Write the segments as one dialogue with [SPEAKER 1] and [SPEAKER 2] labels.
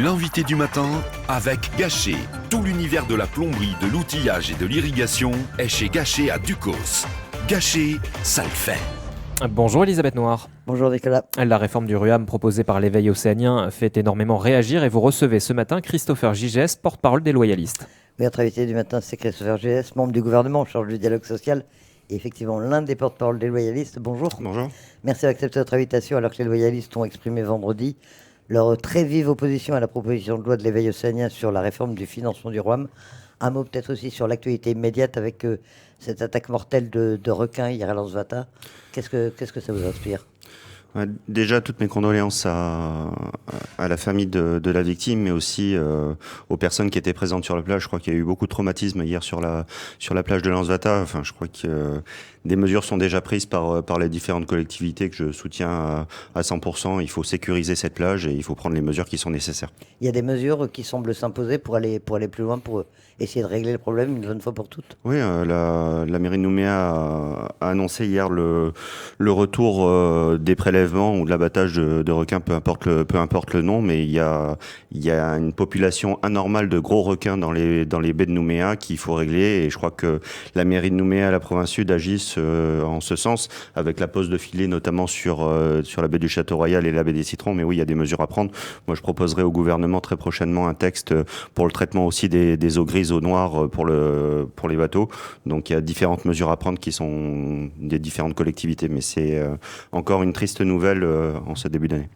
[SPEAKER 1] L'invité du matin avec Gachet. Tout l'univers de la plomberie, de l'outillage et de l'irrigation est chez Gachet à Ducos. Gachet, ça le fait.
[SPEAKER 2] Bonjour Elisabeth Noir.
[SPEAKER 3] Bonjour Nicolas.
[SPEAKER 2] La réforme du RUAM proposée par l'éveil océanien fait énormément réagir et vous recevez ce matin Christopher Gigès, porte-parole des loyalistes.
[SPEAKER 3] Oui, notre invité du matin, c'est Christopher Gigès, membre du gouvernement en charge du dialogue social et effectivement l'un des porte-parole des loyalistes. Bonjour.
[SPEAKER 4] Bonjour.
[SPEAKER 3] Merci d'accepter notre invitation alors que les loyalistes ont exprimé vendredi leur très vive opposition à la proposition de loi de l'éveil océanien sur la réforme du financement du RUAM. Un mot peut-être aussi sur l'actualité immédiate avec cette attaque mortelle de requins hier à Lansvata. Qu'est-ce que ça vous inspire ?
[SPEAKER 4] Déjà, toutes mes condoléances à la famille de la victime, mais aussi aux personnes qui étaient présentes sur la plage. Je crois qu'il y a eu beaucoup de traumatisme hier sur la plage de Lansvata. Enfin, je crois que des mesures sont déjà prises par les différentes collectivités que je soutiens à 100%. Il faut sécuriser cette plage et il faut prendre les mesures qui sont nécessaires.
[SPEAKER 3] Il y a des mesures qui semblent s'imposer pour aller plus loin, pour essayer de régler le problème une bonne fois pour toutes.
[SPEAKER 4] Oui, la mairie de Nouméa a annoncé hier le retour des prélèvements ou de l'abattage de requins, peu importe le nom, mais il y a une population anormale de gros requins dans les baies de Nouméa qu'il faut régler, et je crois que la mairie de Nouméa, la province sud, agissent en ce sens, avec la pose de filets notamment sur la baie du Château-Royal et la baie des Citrons. Mais oui, il y a des mesures à prendre. Moi, je proposerai au gouvernement très prochainement un texte pour le traitement aussi des eaux grises, eaux noires pour les bateaux. Donc il y a différentes mesures à prendre qui sont des différentes collectivités, mais c'est encore une triste nouvelle en ce début d'année.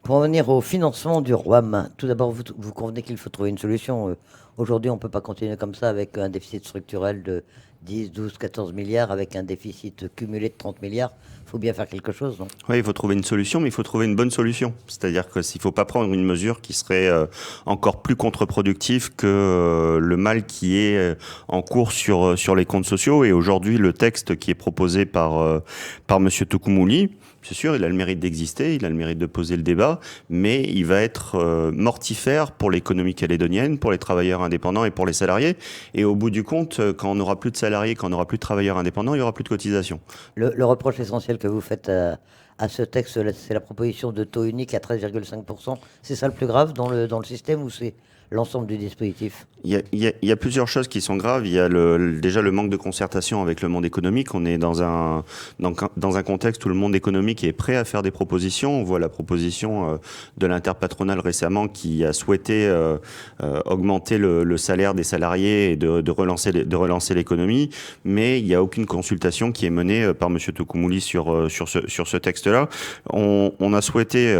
[SPEAKER 3] Pour en venir au financement du RUAM, tout d'abord, vous convenez qu'il faut trouver une solution. Aujourd'hui, on ne peut pas continuer comme ça avec un déficit structurel de 10, 12, 14 milliards, avec un déficit cumulé de 30 milliards. Il faut bien faire quelque chose, non ?
[SPEAKER 4] Oui, il faut trouver une solution, mais il faut trouver une bonne solution. C'est-à-dire qu'il ne faut pas prendre une mesure qui serait encore plus contre-productive que le mal qui est en cours sur les comptes sociaux. Et aujourd'hui, le texte qui est proposé par M. Tocoumouli, c'est sûr, il a le mérite d'exister, il a le mérite de poser le débat, mais il va être mortifère pour l'économie calédonienne, pour les travailleurs indépendants et pour les salariés. Et au bout du compte, quand on n'aura plus de salariés, quand on n'aura plus de travailleurs indépendants, il n'y aura plus de cotisations.
[SPEAKER 3] Le reproche essentiel que vous faites à ce texte, c'est la proposition de taux unique à 13,5%. C'est ça le plus grave dans le système, ou c'est l'ensemble du dispositif ?
[SPEAKER 4] Il y a plusieurs choses qui sont graves. Il y a déjà le manque de concertation avec le monde économique. On est dans un contexte où le monde économique est prêt à faire des propositions. On voit la proposition de l'interpatronale récemment qui a souhaité augmenter le salaire des salariés et de relancer l'économie. Mais il n'y a aucune consultation qui est menée par M. Tocoumouli sur ce texte-là. On a souhaité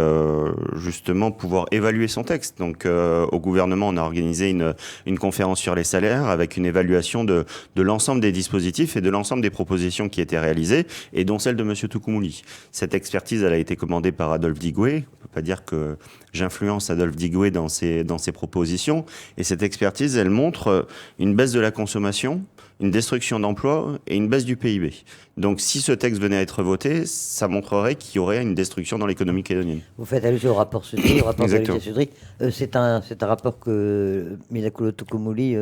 [SPEAKER 4] justement pouvoir évaluer son texte. Donc au gouvernement, on a organisé une conférence sur les salaires avec une évaluation de l'ensemble des dispositifs et de l'ensemble des propositions qui étaient réalisées, et dont celle de M. Tocoumouli. Cette expertise, elle a été commandée par Adolphe Digoué. On ne peut pas dire que j'influence Adolphe Digoué dans ses propositions. Et cette expertise, elle montre une baisse de la consommation, une destruction d'emplois et une baisse du PIB. Donc si ce texte venait à être voté, ça montrerait qu'il y aurait une destruction dans l'économie calédonienne.
[SPEAKER 3] Vous faites allusion au rapport Sudry, au rapport
[SPEAKER 4] Exactement.
[SPEAKER 3] d'Olivier Sudry. C'est un rapport que Milakoulo Tocoumouli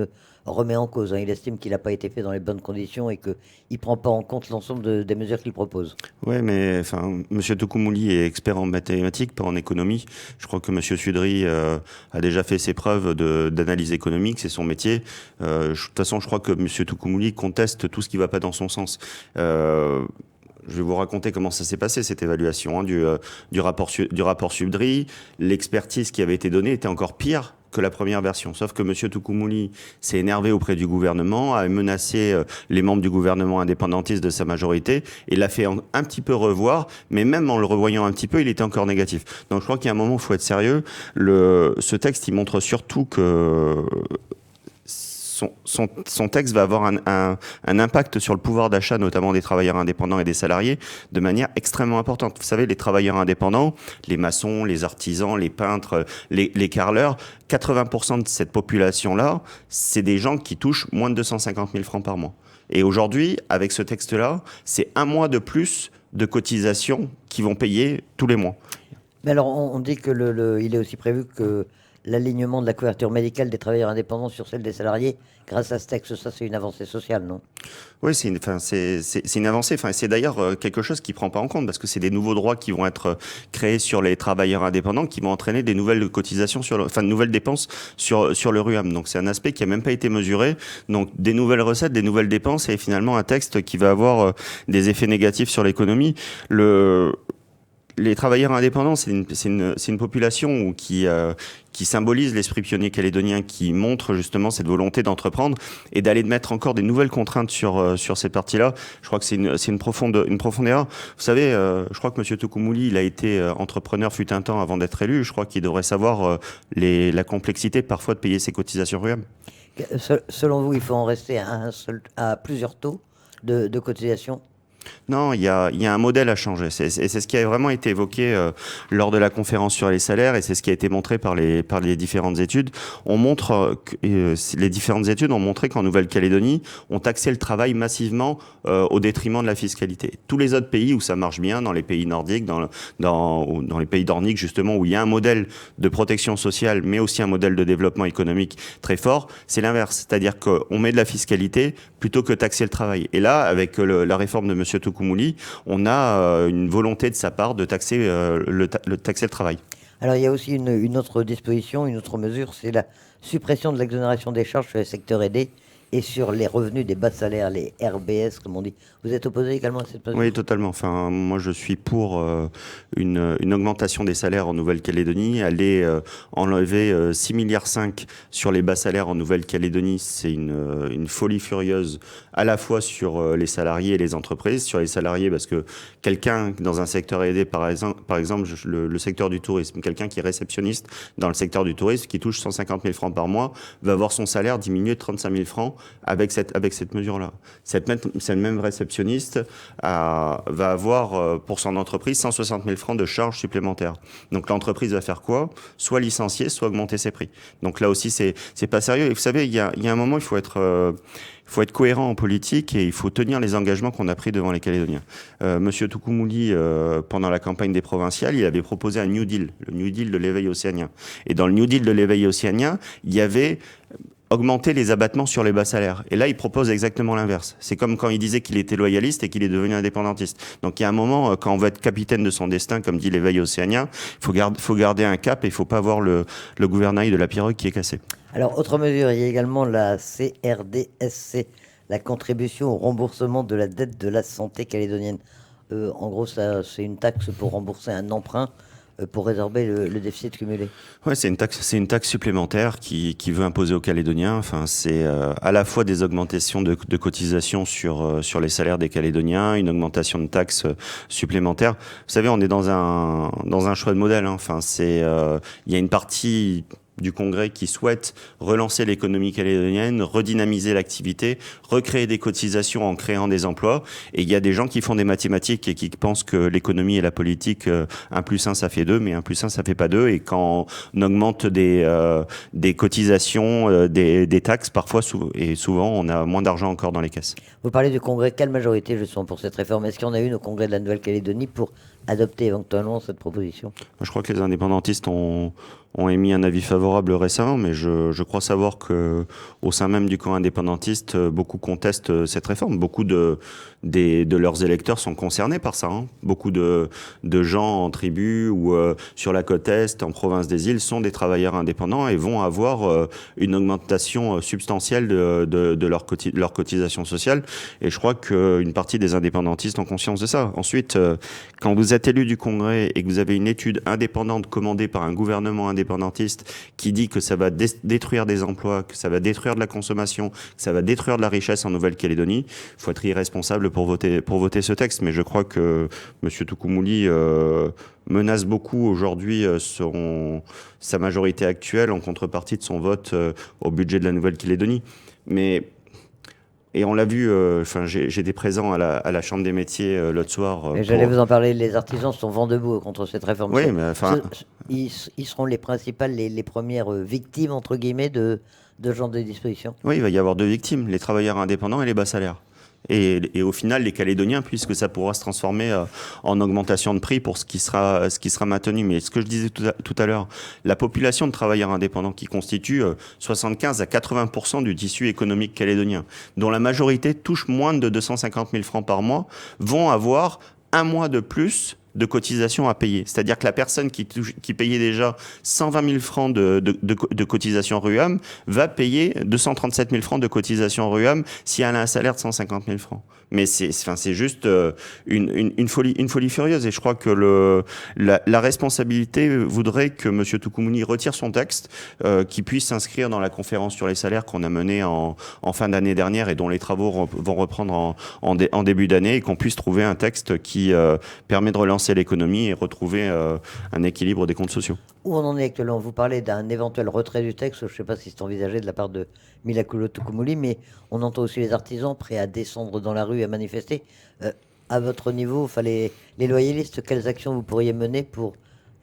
[SPEAKER 3] remet en cause. Il estime qu'il n'a pas été fait dans les bonnes conditions et qu'il ne prend pas en compte l'ensemble des mesures qu'il propose.
[SPEAKER 4] Oui, mais M. Tocoumouli est expert en mathématiques, pas en économie. Je crois que M. Sudry a déjà fait ses preuves d'analyse économique, c'est son métier. De toute façon, je crois que M. Tocoumouli conteste tout ce qui ne va pas dans son sens. Je vais vous raconter comment ça s'est passé, cette évaluation du rapport Sudry. L'expertise qui avait été donnée était encore pire que la première version. Sauf que M. Tocoumouli s'est énervé auprès du gouvernement, a menacé les membres du gouvernement indépendantiste de sa majorité, et l'a fait un petit peu revoir, mais même en le revoyant un petit peu, il était encore négatif. Donc je crois qu'il y a un moment où il faut être sérieux. Ce texte, il montre surtout que son texte va avoir un impact sur le pouvoir d'achat, notamment des travailleurs indépendants et des salariés, de manière extrêmement importante. Vous savez, les travailleurs indépendants, les maçons, les artisans, les peintres, les carreleurs, 80% de cette population-là, c'est des gens qui touchent moins de 250 000 francs par mois. Et aujourd'hui, avec ce texte-là, c'est un mois de plus de cotisations qu'ils vont payer tous les mois.
[SPEAKER 3] Mais alors, on dit que il est aussi prévu que l'alignement de la couverture médicale des travailleurs indépendants sur celle des salariés, grâce à ce texte, ça c'est une avancée sociale, non?
[SPEAKER 4] Oui, c'est une avancée. Enfin, c'est d'ailleurs quelque chose qui prend pas en compte parce que c'est des nouveaux droits qui vont être créés sur les travailleurs indépendants qui vont entraîner des nouvelles cotisations de nouvelles dépenses sur le RUAM. Donc c'est un aspect qui a même pas été mesuré. Donc des nouvelles recettes, des nouvelles dépenses et finalement un texte qui va avoir des effets négatifs sur l'économie. Les travailleurs indépendants, c'est une population qui symbolise l'esprit pionnier calédonien, qui montre justement cette volonté d'entreprendre et d'aller mettre encore des nouvelles contraintes sur cette partie-là. Je crois que c'est une profonde erreur. Vous savez, je crois que M. Tokoumouli, il a été entrepreneur fut un temps avant d'être élu. Je crois qu'il devrait savoir la complexité parfois de payer ses cotisations RUAM.
[SPEAKER 3] Selon vous, il faut en rester à plusieurs taux de cotisation?
[SPEAKER 4] Non, il y a un modèle à changer. C'est ce qui a vraiment été évoqué lors de la conférence sur les salaires et c'est ce qui a été montré par les différentes études. On montre les différentes études ont montré qu'en Nouvelle-Calédonie, on taxait le travail massivement au détriment de la fiscalité. Tous les autres pays où ça marche bien, dans les pays nordiques, dans les pays nordiques justement où il y a un modèle de protection sociale, mais aussi un modèle de développement économique très fort, c'est l'inverse. C'est-à-dire qu'on met de la fiscalité plutôt que taxer le travail. Et là, avec la réforme de M. Tokoumouli, on a une volonté de sa part de taxer le travail.
[SPEAKER 3] Alors il y a aussi une autre disposition, une autre mesure, c'est la suppression de l'exonération des charges sur les secteurs aidés et sur les revenus des bas salaires, les RBS comme on dit. Vous êtes opposé également à cette mesure?
[SPEAKER 4] Oui, totalement. Enfin, moi, je suis pour une augmentation des salaires en Nouvelle-Calédonie. Aller enlever 6,5 milliards sur les bas salaires en Nouvelle-Calédonie, c'est une folie furieuse, à la fois sur les salariés et les entreprises. Sur les salariés, parce que quelqu'un dans un secteur aidé, par exemple le secteur du tourisme, quelqu'un qui est réceptionniste dans le secteur du tourisme, qui touche 150 000 francs par mois, va voir son salaire diminuer de 35 000 francs avec cette mesure-là. Cette même réceptionniste va avoir pour son entreprise 160 000 francs de charges supplémentaires. Donc l'entreprise va faire quoi? Soit licencier, soit augmenter ses prix. Donc là aussi, c'est pas sérieux. Et vous savez, il y a un moment, il faut être cohérent en politique et il faut tenir les engagements qu'on a pris devant les Calédoniens. Monsieur Tokoumouli, pendant la campagne des provinciales, il avait proposé un New Deal, le New Deal de l'éveil océanien. Et dans le New Deal de l'éveil océanien, il y avait augmenter les abattements sur les bas salaires. Et là, il propose exactement l'inverse. C'est comme quand il disait qu'il était loyaliste et qu'il est devenu indépendantiste. Donc il y a un moment, quand on veut être capitaine de son destin, comme dit l'éveil océanien, il faut garder un cap et il ne faut pas voir le gouvernail de la pirogue qui est cassé.
[SPEAKER 3] Alors, autre mesure, il y a également la CRDSC, la contribution au remboursement de la dette de la santé calédonienne. En gros, c'est une taxe pour rembourser un emprunt pour résorber le déficit cumulé.
[SPEAKER 4] Ouais, c'est une taxe supplémentaire qui veut imposer aux Calédoniens. Enfin, c'est à la fois des augmentations de cotisations sur les salaires des Calédoniens, une augmentation de taxes supplémentaires. Vous savez, on est dans un choix de modèle. Hein. Enfin, il y a une partie du Congrès qui souhaite relancer l'économie calédonienne, redynamiser l'activité, recréer des cotisations en créant des emplois. Et il y a des gens qui font des mathématiques et qui pensent que l'économie et la politique, 1 plus 1, ça fait 2, mais 1 plus 1, ça fait pas 2. Et quand on augmente des cotisations, des taxes, parfois et souvent, on a moins d'argent encore dans les caisses.
[SPEAKER 3] Vous parlez du Congrès. Quelle majorité, justement, pour cette réforme? Est-ce qu'il y en a une au Congrès de la Nouvelle-Calédonie pour adopter éventuellement cette proposition?
[SPEAKER 4] Je crois que les indépendantistes ont émis un avis favorable récemment, mais je crois savoir que au sein même du camp indépendantiste, beaucoup contestent cette réforme. Beaucoup de leurs électeurs sont concernés par ça. Hein. Beaucoup de gens en tribu ou sur la côte Est, en province des îles, sont des travailleurs indépendants et vont avoir une augmentation substantielle de leur cotisation sociale. Et je crois qu'une partie des indépendantistes ont conscience de ça. Ensuite, quand vous êtes élu du Congrès et que vous avez une étude indépendante commandée par un gouvernement indépendantiste qui dit que ça va détruire des emplois, que ça va détruire de la consommation, que ça va détruire de la richesse en Nouvelle-Calédonie, il faut être irresponsable pour voter ce texte. Mais je crois que M. Tokoumouli menace beaucoup aujourd'hui sa majorité actuelle en contrepartie de son vote au budget de la Nouvelle-Calédonie. Et on l'a vu, j'étais présent à la Chambre des métiers l'autre soir.
[SPEAKER 3] J'allais vous en parler, les artisans sont vent debout contre cette réforme.
[SPEAKER 4] Oui, mais enfin...
[SPEAKER 3] Ils seront les principales, les premières victimes, entre guillemets, de ce genre de dispositions.
[SPEAKER 4] Oui, il va y avoir 2 victimes, les travailleurs indépendants et les bas salaires. et au final les Calédoniens, puisque ça pourra se transformer en augmentation de prix pour ce qui sera maintenu. Mais ce que je disais tout à l'heure, la population de travailleurs indépendants qui constitue 75 à 80% du tissu économique calédonien, dont la majorité touche moins de 250 000 francs par mois, vont avoir un mois de plus de cotisation à payer. C'est-à-dire que la personne qui payait déjà 120 000 francs de cotisation RUAM va payer 237 000 francs de cotisation RUAM si elle a un salaire de 150 000 francs. Mais c'est juste une folie furieuse. Et je crois que la responsabilité voudrait que M. Tookoumouny retire son texte, qu'il puisse s'inscrire dans la conférence sur les salaires qu'on a menée en fin d'année dernière et dont les travaux vont reprendre en début d'année, et qu'on puisse trouver un texte qui permet de relancer l'économie et retrouver un équilibre des comptes sociaux.
[SPEAKER 3] Où on en est actuellement? Vous parlez d'un éventuel retrait du texte, je ne sais pas si c'est envisagé de la part de Miraculo Tookoumouny, mais on entend aussi les artisans prêts à descendre dans la rue, à manifester. À votre niveau, les loyalistes, quelles actions vous pourriez mener pour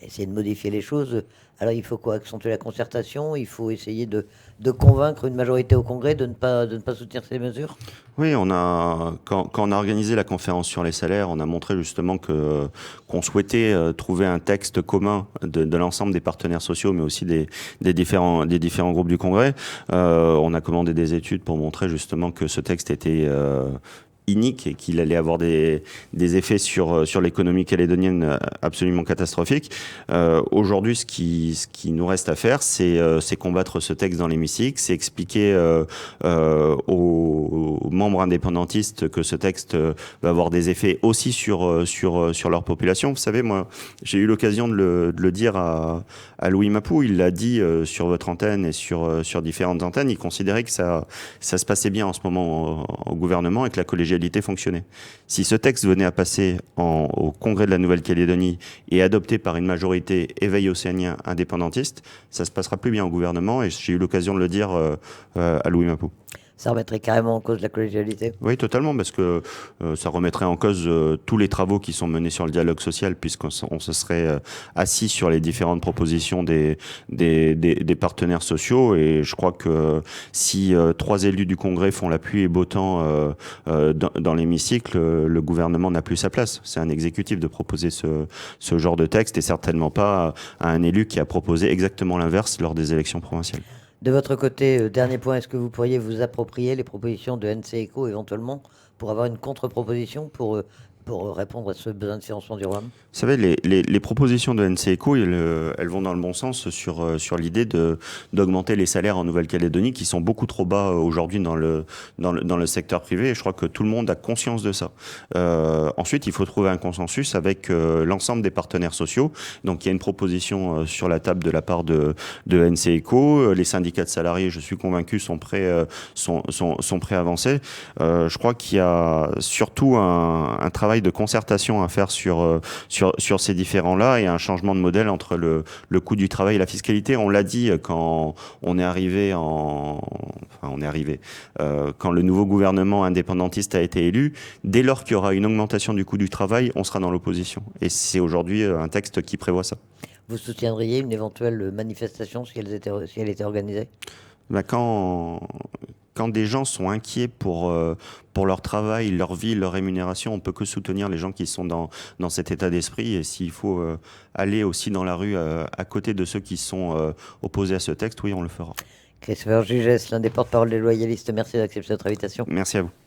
[SPEAKER 3] essayer de modifier les choses? Alors il faut quoi? Accentuer la concertation? Il faut essayer de convaincre une majorité au Congrès de ne pas soutenir ces mesures?
[SPEAKER 4] Oui, quand on a organisé la conférence sur les salaires, on a montré justement qu'on souhaitait trouver un texte commun de l'ensemble des partenaires sociaux, mais aussi des différents groupes du Congrès. On a commandé des études pour montrer justement que ce texte était inique et qu'il allait avoir des effets sur l'économie calédonienne absolument catastrophiques. Aujourd'hui, ce qui nous reste à faire, c'est combattre ce texte dans l'hémicycle, c'est expliquer aux membres indépendantistes que ce texte va avoir des effets aussi sur leur population. Vous savez, moi, j'ai eu l'occasion de le dire à Louis Mapou. Il l'a dit sur votre antenne et sur différentes antennes. Il considérait que ça se passait bien en ce moment au gouvernement et que la collégialité fonctionnait. Si ce texte venait à passer au Congrès de la Nouvelle-Calédonie et adopté par une majorité éveil océanien indépendantiste, ça se passera plus bien au gouvernement, et j'ai eu l'occasion de le dire à Louis Mapou.
[SPEAKER 3] Ça remettrait carrément en cause la collégialité?
[SPEAKER 4] Oui, totalement, parce que ça remettrait en cause tous les travaux qui sont menés sur le dialogue social, puisqu'on se serait assis sur les différentes propositions des partenaires sociaux. Et je crois que si 3 élus du Congrès font la pluie et beau temps dans l'hémicycle, le gouvernement n'a plus sa place. C'est un exécutif de proposer ce genre de texte, et certainement pas à un élu qui a proposé exactement l'inverse lors des élections provinciales.
[SPEAKER 3] De votre côté, dernier point, est-ce que vous pourriez vous approprier les propositions de NCECO éventuellement pour avoir une contre-proposition pour répondre à ce besoin de financement du RUAM?
[SPEAKER 4] Vous savez, les propositions de NCECO, elles vont dans le bon sens sur l'idée d'augmenter les salaires en Nouvelle-Calédonie, qui sont beaucoup trop bas aujourd'hui dans le secteur privé, et je crois que tout le monde a conscience de ça. Ensuite, il faut trouver un consensus avec l'ensemble des partenaires sociaux. Donc il y a une proposition sur la table de la part de NCECO. Les syndicats de salariés, je suis convaincu, sont prêts à avancer. Je crois qu'il y a surtout un travail de concertation à faire sur ces différents-là, et un changement de modèle entre le coût du travail et la fiscalité. On l'a dit quand on est arrivé quand le nouveau gouvernement indépendantiste a été élu, dès lors qu'il y aura une augmentation du coût du travail, on sera dans l'opposition. Et c'est aujourd'hui un texte qui prévoit ça.
[SPEAKER 3] Vous soutiendriez une éventuelle manifestation si elle était organisée?
[SPEAKER 4] Quand des gens sont inquiets pour leur travail, leur vie, leur rémunération, on peut que soutenir les gens qui sont dans cet état d'esprit. Et s'il faut aller aussi dans la rue à côté de ceux qui sont opposés à ce texte, oui, on le fera.
[SPEAKER 3] Christopher Gigès, l'un des porte-parole des loyalistes, merci d'accepter notre invitation.
[SPEAKER 4] Merci à vous.